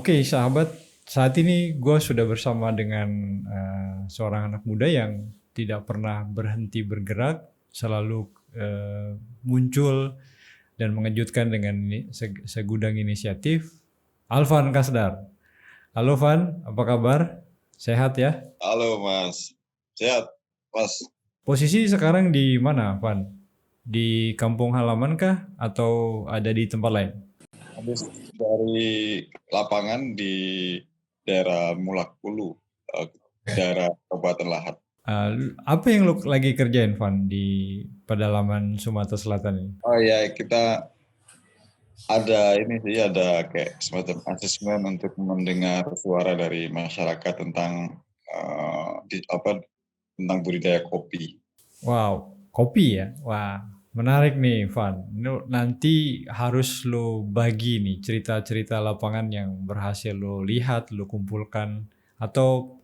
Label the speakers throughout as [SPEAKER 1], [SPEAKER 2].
[SPEAKER 1] Oke, sahabat, saat ini gue sudah bersama dengan seorang anak muda yang tidak pernah berhenti bergerak, selalu muncul dan mengejutkan dengan segudang inisiatif. Alvan Kasdar. Halo Van, apa kabar? Sehat ya?
[SPEAKER 2] Halo Mas, sehat Mas.
[SPEAKER 1] Posisi sekarang di mana, Van? Di kampung halaman kah atau ada di tempat lain?
[SPEAKER 2] Habis dari lapangan di daerah Mulakulu, daerah Kabupaten Lahat.
[SPEAKER 1] Apa yang lu lagi kerjain, Van, di pedalaman Sumatera Selatan ini?
[SPEAKER 2] Oh ya, kita ada ini sih, ada kayak semacam asesmen untuk mendengar suara dari masyarakat tentang tentang budidaya kopi.
[SPEAKER 1] Wow, kopi ya? Wah, menarik nih, Van. Nanti harus lo bagi nih cerita-cerita lapangan yang berhasil lo lihat, lo kumpulkan, atau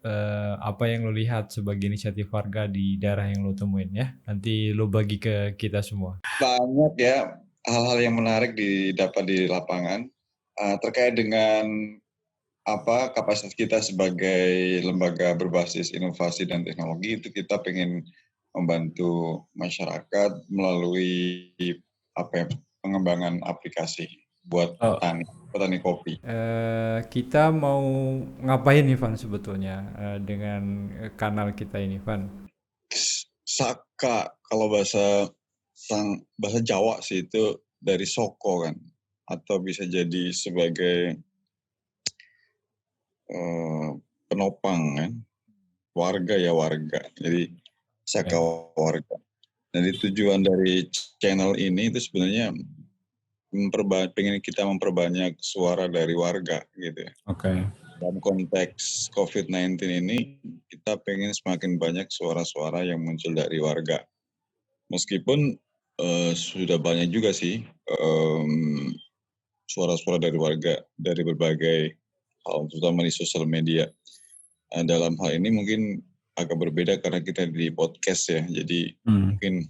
[SPEAKER 1] apa yang lo lihat sebagai inisiatif warga di daerah yang lo temuin ya. Nanti lo bagi ke kita semua.
[SPEAKER 2] Banyak ya hal-hal yang menarik didapat di lapangan terkait dengan kapasitas kita sebagai lembaga berbasis inovasi dan teknologi. Itu kita pengen membantu masyarakat melalui pengembangan aplikasi buat
[SPEAKER 1] Oh,
[SPEAKER 2] petani kopi.
[SPEAKER 1] kita mau ngapain nih, Van, sebetulnya dengan kanal kita ini, Van?
[SPEAKER 2] Saka kalau bahasa Jawa sih itu dari soko kan, atau bisa jadi sebagai eh, penopang kan, warga ya warga. Jadi saka
[SPEAKER 1] Ya.
[SPEAKER 2] warga. Jadi tujuan dari channel ini itu sebenarnya pengen kita memperbanyak suara dari warga gitu ya.
[SPEAKER 1] Oke.
[SPEAKER 2] Dalam konteks COVID-19 ini kita pengen semakin banyak suara-suara yang muncul dari warga. Meskipun sudah banyak juga sih suara-suara dari warga dari berbagai hal, terutama di sosial media. Dalam hal ini mungkin agak berbeda karena kita di podcast ya, jadi
[SPEAKER 1] Hmm.
[SPEAKER 2] mungkin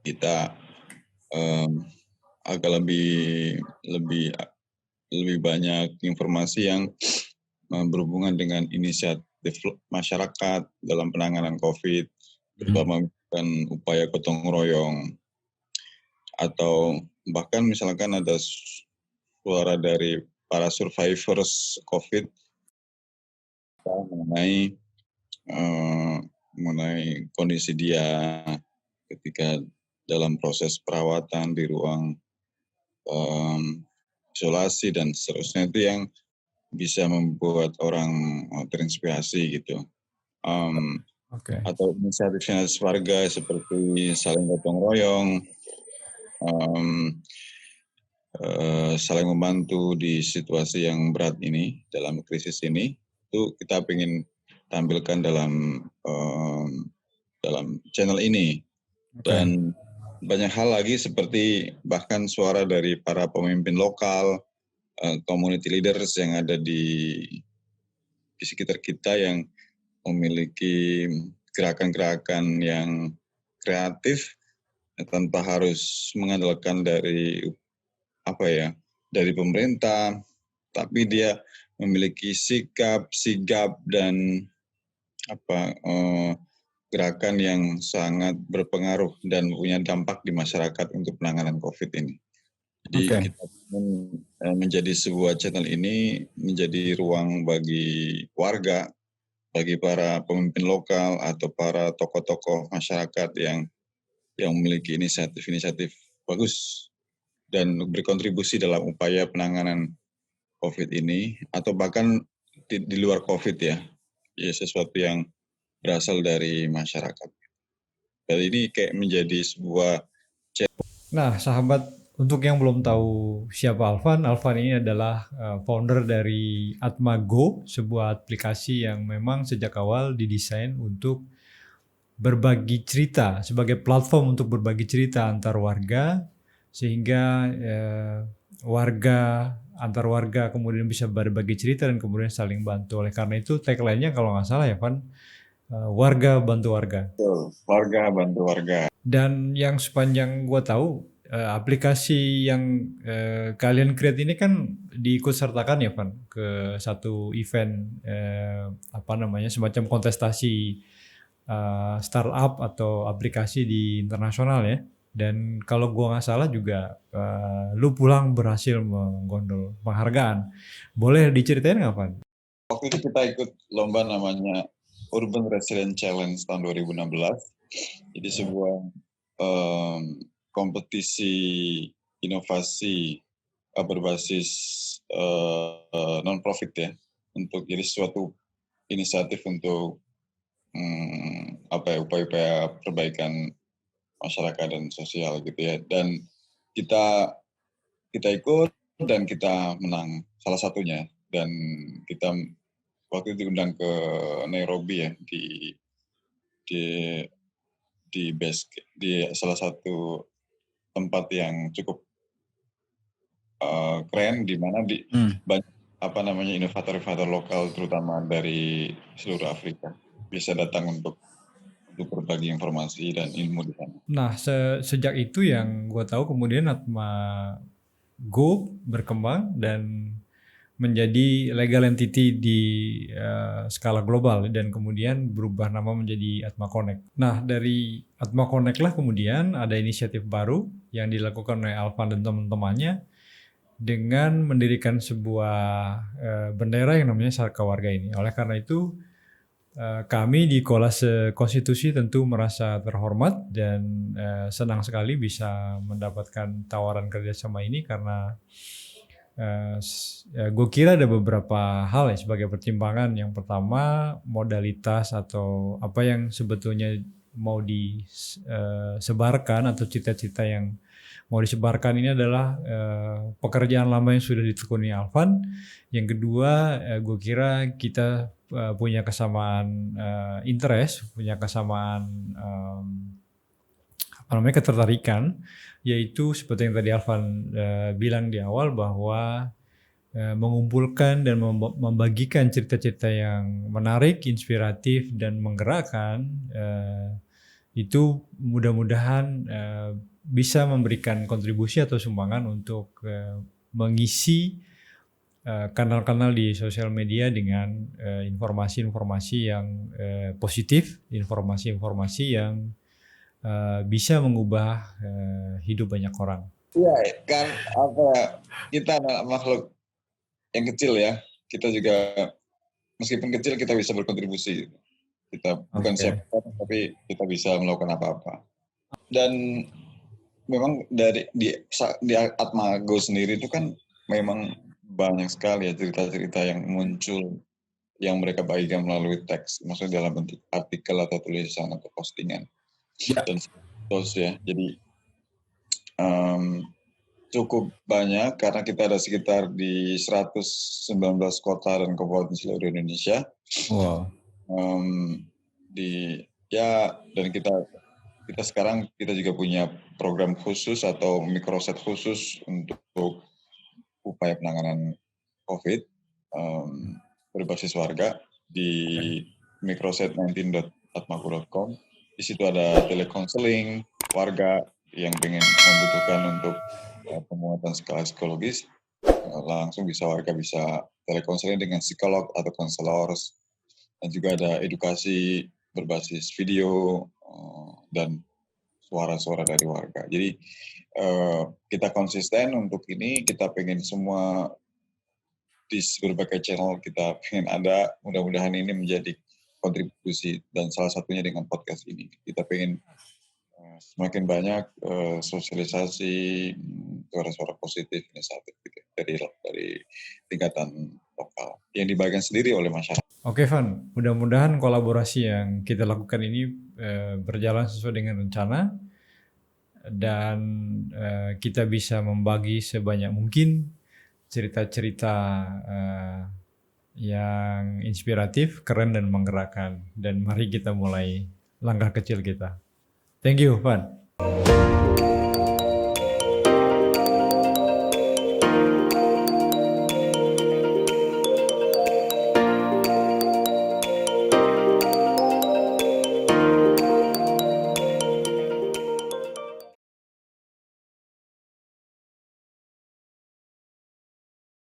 [SPEAKER 2] kita um, agak lebih lebih banyak informasi yang berhubungan dengan inisiatif masyarakat dalam penanganan COVID,
[SPEAKER 1] Hmm.
[SPEAKER 2] terutama upaya gotong royong, atau bahkan misalkan ada suara dari para survivors COVID mengenai mengenai kondisi dia ketika dalam proses perawatan di ruang isolasi dan seterusnya, itu yang bisa membuat orang terinspirasi gitu.
[SPEAKER 1] Oke.
[SPEAKER 2] Atau inisiatif warga seperti saling gotong royong, um, saling membantu di situasi yang berat ini, dalam krisis ini, itu kita ingin tampilkan dalam channel ini.
[SPEAKER 1] Oke.
[SPEAKER 2] Dan banyak hal lagi seperti bahkan suara dari para pemimpin lokal, community leaders yang ada di sekitar kita yang memiliki gerakan-gerakan yang kreatif tanpa harus mengandalkan dari pemerintah, tapi dia memiliki sikap, sigap dan gerakan yang sangat berpengaruh dan punya dampak di masyarakat untuk penanganan COVID ini. Jadi
[SPEAKER 1] Oke.
[SPEAKER 2] kita ingin menjadi sebuah channel ini menjadi ruang bagi warga, bagi para pemimpin lokal atau para tokoh-tokoh masyarakat yang memiliki inisiatif-inisiatif bagus dan berkontribusi dalam upaya penanganan COVID ini, atau bahkan di luar COVID ya, sesuatu yang berasal dari masyarakat. Jadi ini kayak menjadi sebuah
[SPEAKER 1] Nah, sahabat, untuk yang belum tahu siapa Alvan, Alvan ini adalah founder dari Atmago, sebuah aplikasi yang memang sejak awal didesain untuk berbagi cerita, sebagai platform untuk berbagi cerita antar warga, sehingga warga antar warga kemudian bisa berbagi cerita dan kemudian saling bantu. Oleh karena itu tagline-nya kalau nggak salah ya Van, warga bantu warga.
[SPEAKER 2] warga bantu warga.
[SPEAKER 1] Dan yang sepanjang gue tahu, aplikasi yang kalian create ini kan diikut sertakan ya Van ke satu event semacam kontestasi startup atau aplikasi di internasional ya. Dan kalau gua nggak salah juga lu pulang berhasil menggondol penghargaan. Boleh diceritain nggak Van?
[SPEAKER 2] Waktu itu kita ikut lomba namanya Urban Resilient Challenge tahun 2016. Jadi sebuah kompetisi inovasi berbasis non-profit ya, untuk jadi suatu inisiatif untuk upaya-upaya perbaikan masyarakat dan sosial gitu ya. Dan kita ikut dan kita menang salah satunya, dan kita waktu itu diundang ke Nairobi ya, di salah satu tempat yang cukup keren, di mana banyak inovator-inovator lokal terutama dari seluruh Afrika bisa datang untuk berbagi informasi dan ilmu di sana.
[SPEAKER 1] Nah, sejak itu yang gue tahu kemudian Atma Go berkembang dan menjadi legal entity di skala global dan kemudian berubah nama menjadi Atma Connect. Nah, dari Atma Connect lah kemudian ada inisiatif baru yang dilakukan oleh Alvan dan teman-temannya dengan mendirikan sebuah bendera yang namanya Sarka Warga ini. Oleh karena itu kami di Kolase Konstitusi tentu merasa terhormat dan senang sekali bisa mendapatkan tawaran kerjasama ini karena gue kira ada beberapa hal ya sebagai pertimbangan. Yang pertama, modalitas atau apa yang sebetulnya mau disebarkan atau cita-cita yang mau disebarkan ini adalah pekerjaan lama yang sudah ditekuni Alvan. Yang kedua, gue kira kita punya kesamaan interest, punya kesamaan ketertarikan, yaitu seperti yang tadi Alvan bilang di awal bahwa mengumpulkan dan membagikan cerita-cerita yang menarik, inspiratif dan menggerakkan, itu mudah-mudahan bisa memberikan kontribusi atau sumbangan untuk mengisi kanal-kanal di sosial media dengan informasi-informasi yang positif, informasi-informasi yang bisa mengubah hidup banyak orang.
[SPEAKER 2] Iya kan, kita anak makhluk yang kecil ya, kita juga meskipun kecil kita bisa berkontribusi. Kita bukan siapa, tapi kita bisa melakukan apa-apa. Dan memang di Atma Go sendiri itu kan memang banyak sekali ya cerita-cerita yang muncul yang mereka bagikan melalui teks, maksudnya dalam bentuk artikel atau tulisan atau postingan. Dan terus ya, jadi cukup banyak karena kita ada sekitar di 119 kota dan kabupaten seluruh Indonesia.
[SPEAKER 1] Wow.
[SPEAKER 2] Dan kita sekarang juga punya program khusus atau microset khusus untuk upaya penanganan COVID berbasis warga di microset19.atmago.com. Di situ ada telekonseling warga yang membutuhkan untuk penguatan skala psikologis. Langsung warga bisa telekonseling dengan psikolog atau konselor, dan juga ada edukasi berbasis video dan suara-suara dari warga. Jadi kita konsisten untuk ini, kita pengen semua di berbagai channel kita pengen ada, mudah-mudahan ini menjadi kontribusi, dan salah satunya dengan podcast ini. Kita pengen semakin banyak sosialisasi suara-suara positif inisiatif gitu, dari tingkatan lokal yang dibagikan sendiri oleh masyarakat.
[SPEAKER 1] Oke Van, mudah-mudahan kolaborasi yang kita lakukan ini berjalan sesuai dengan rencana dan kita bisa membagi sebanyak mungkin cerita-cerita yang inspiratif, keren dan menggerakkan. Dan mari kita mulai langkah kecil kita. Thank you Van.